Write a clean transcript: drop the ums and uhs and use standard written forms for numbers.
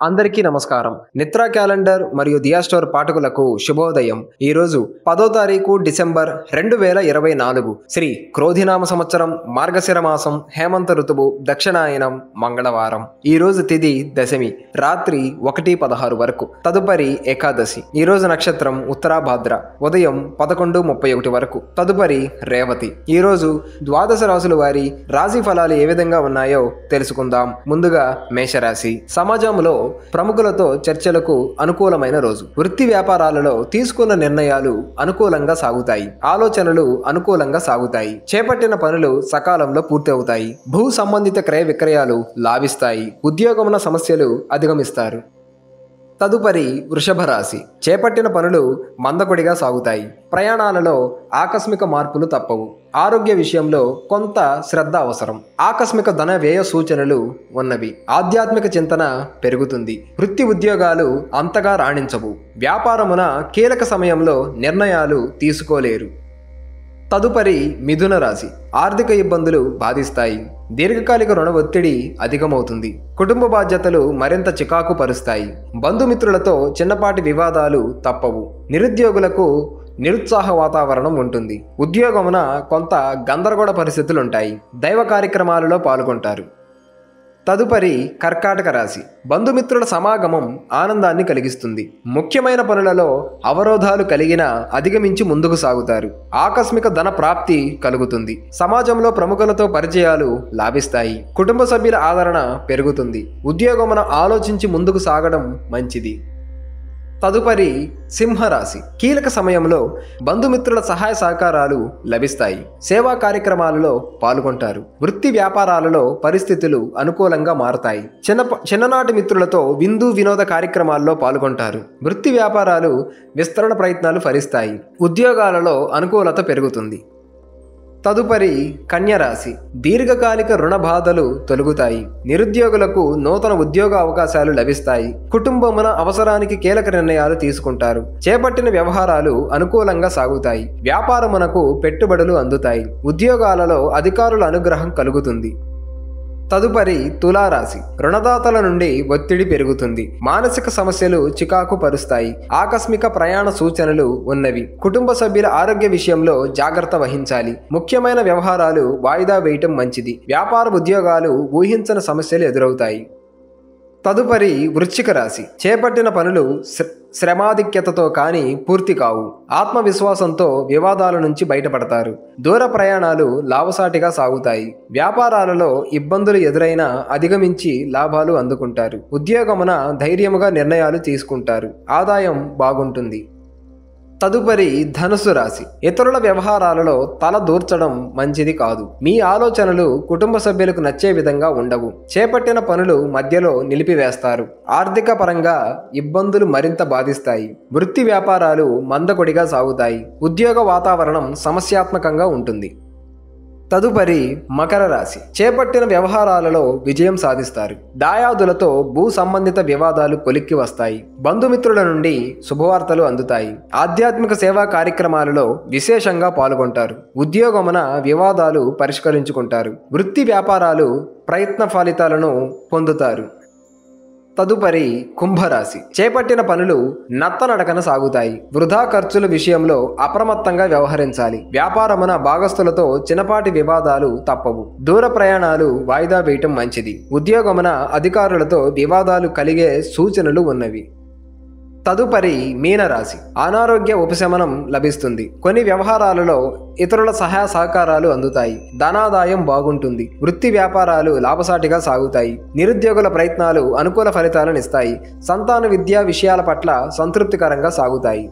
అందరికీ నమస్కారం. నిత్రా క్యాలెండర్ మరియు దియా స్టోర్ పాఠకులకు శుభోదయం. ఈరోజు 10వ తారీఖు డిసెంబర్ 2024 శ్రీ క్రోధినామ సంవత్సరం మార్గశిర మాసం హేమంత ఋతువు దక్షిణాయనం మంగళవారం. ఈరోజు తిథి దశమి రాత్రి 1:16 వరకు. తదుపరి ఏకాదశి. ఈరోజు నక్షత్రం ఉత్తరాభాద్ర ఉదయం 11:31 వరకు. తదుపరి రేవతి. ఈరోజు ద్వాదశ రాశుల వారి రాశి ఫలాలు ఏ విధంగా ఉన్నాయో తెలుసుకుందాం. ముందుగా మేషరాశి. సమాజంలో ప్రముఖులతో చర్చలకు అనుకూలమైన రోజు. వృత్తి వ్యాపారాలలో తీసుకున్న నిర్ణయాలు అనుకూలంగా సాగుతాయి. ఆలోచనలు అనుకూలంగా సాగుతాయి. చేపట్టిన పనులు సకాలంలో పూర్తి అవుతాయి. భూ సంబంధిత క్రయ విక్రయాలు లాభిస్తాయి. ఉద్యోగమున సమస్యలు అధిగమిస్తారు. తదుపరి వృషభ రాశి. చేపట్టిన పనులు మందకొడిగా సాగుతాయి. ప్రయాణాలలో ఆకస్మిక మార్పులు తప్పవు. ఆరోగ్య విషయంలో కొంత శ్రద్ధ అవసరం. ఆకస్మిక ధన వ్యయ సూచనలు ఉన్నవి. ఆధ్యాత్మిక చింతన పెరుగుతుంది. వృత్తి ఉద్యోగాలు అంతగా రాణించవు. వ్యాపారమున కీలక సమయంలో నిర్ణయాలు తీసుకోలేరు. తదుపరి మిథున రాశి. ఆర్థిక ఇబ్బందులు బాధిస్తాయి. దీర్ఘకాలిక రుణ ఒత్తిడి అధికమవుతుంది. కుటుంబ బాధ్యతలు మరింత చికాకు పరుస్తాయి. బంధుమిత్రులతో చిన్నపాటి వివాదాలు తప్పవు. నిరుద్యోగులకు నిరుత్సాహ వాతావరణం ఉంటుంది. ఉద్యోగమున కొంత గందరగోళ పరిస్థితులుంటాయి. దైవ కార్యక్రమాలలో పాల్గొంటారు. తదుపరి కర్కాటక రాశి. బంధుమిత్రుల సమాగమం ఆనందాన్ని కలిగిస్తుంది. ముఖ్యమైన పనులలో అవరోధాలు కలిగినా అధిగమించి ముందుకు సాగుతారు. ఆకస్మిక ధన ప్రాప్తి కలుగుతుంది. సమాజంలో ప్రముఖులతో పరిచయాలు లాభిస్తాయి. కుటుంబ సభ్యుల ఆదరణ పెరుగుతుంది. ఉద్యోగమున ఆలోచించి ముందుకు సాగడం మంచిది. తదుపరి సింహరాశి. కీలక సమయంలో బంధుమిత్రుల సహాయ సహకారాలు లభిస్తాయి. సేవా కార్యక్రమాలలో పాల్గొంటారు. వృత్తి వ్యాపారాలలో పరిస్థితులు అనుకూలంగా మారతాయి. చిన్ననాటి మిత్రులతో విందు వినోద కార్యక్రమాల్లో పాల్గొంటారు. వృత్తి వ్యాపారాలు విస్తరణ ప్రయత్నాలు ఫలిస్తాయి. ఉద్యోగాలలో అనుకూలత పెరుగుతుంది. తదుపరి కన్యరాశి. దీర్ఘకాలిక రుణ బాధలు తొలగుతాయి. నిరుద్యోగులకు నూతన ఉద్యోగ అవకాశాలు లభిస్తాయి. కుటుంబమున అవసరానికి కీలక నిర్ణయాలు తీసుకుంటారు. చేపట్టిన వ్యవహారాలు అనుకూలంగా సాగుతాయి. వ్యాపారమునకు పెట్టుబడులు అందుతాయి. ఉద్యోగాలలో అధికారుల అనుగ్రహం కలుగుతుంది. తదుపరి తులారాశి. రుణదాతల నుండి ఒత్తిడి పెరుగుతుంది. మానసిక సమస్యలు చికాకు పరుస్తాయి. ఆకస్మిక ప్రయాణ సూచనలు ఉన్నవి. కుటుంబ సభ్యుల ఆరోగ్య విషయంలో జాగ్రత్త వహించాలి. ముఖ్యమైన వ్యవహారాలు వాయిదా వేయటం మంచిది. వ్యాపార ఉద్యోగాలు ఊహించని సమస్యలు ఎదురవుతాయి. తదుపరి వృశ్చిక రాశి. చేపట్టిన పనులు శ్రమాధిక్యతతో కానీ పూర్తి కావు. ఆత్మవిశ్వాసంతో వివాదాల నుంచి బయటపడతారు. దూర ప్రయాణాలు లాభసాటిగా సాగుతాయి. వ్యాపారాలలో ఇబ్బందులు ఎదురైనా అధిగమించి లాభాలు అందుకుంటారు. ఉద్యోగమున ధైర్యముగా నిర్ణయాలు తీసుకుంటారు. ఆదాయం బాగుంటుంది. తదుపరి ధనుసు రాశి. ఇతరుల వ్యవహారాలలో తల దూర్చడం మంచిది కాదు. మీ ఆలోచనలు కుటుంబ సభ్యులకు నచ్చే విధంగా ఉండవు. చేపట్టిన పనులు మధ్యలో నిలిపివేస్తారు. ఆర్థిక పరంగా ఇబ్బందులు మరింత బాధిస్తాయి. వృత్తి వ్యాపారాలు మందకొడిగా సాగుతాయి. ఉద్యోగ వాతావరణం సమస్యాత్మకంగా ఉంటుంది. తదుపరి మకర రాశి. చేపట్టిన వ్యవహారాలలో విజయం సాధిస్తారు. దాయాదులతో భూ సంబంధిత వివాదాలు కొలిక్కి వస్తాయి. బంధుమిత్రుల నుండి శుభవార్తలు అందుతాయి. ఆధ్యాత్మిక సేవా కార్యక్రమాలలో విశేషంగా పాల్గొంటారు. ఉద్యోగమున వివాదాలు పరిష్కరించుకుంటారు. వృత్తి వ్యాపారాలు ప్రయత్న ఫలితాలను పొందుతారు. తదుపరి కుంభరాశి. చేపట్టిన పనులు నత్తనడకన సాగుతాయి. వృధా ఖర్చుల విషయంలో అప్రమత్తంగా వ్యవహరించాలి. వ్యాపారమున భాగస్తులతో చిన్నపాటి వివాదాలు తప్పవు. దూర ప్రయాణాలు వాయిదా వేయటం మంచిది. ఉద్యోగమున అధికారులతో వివాదాలు కలిగే సూచనలు ఉన్నవి. తదుపరి మీనరాశి. అనారోగ్య ఉపశమనం లభిస్తుంది. కొన్ని వ్యవహారాలలో ఇతరుల సహాయ సహకారాలు అందుతాయి. ధనాదాయం బాగుంటుంది. వృత్తి వ్యాపారాలు లాభసాటిగా సాగుతాయి. నిరుద్యోగుల ప్రయత్నాలు అనుకూల ఫలితాలను ఇస్తాయి. సంతాన విద్యా విషయాల పట్ల సంతృప్తికరంగా సాగుతాయి.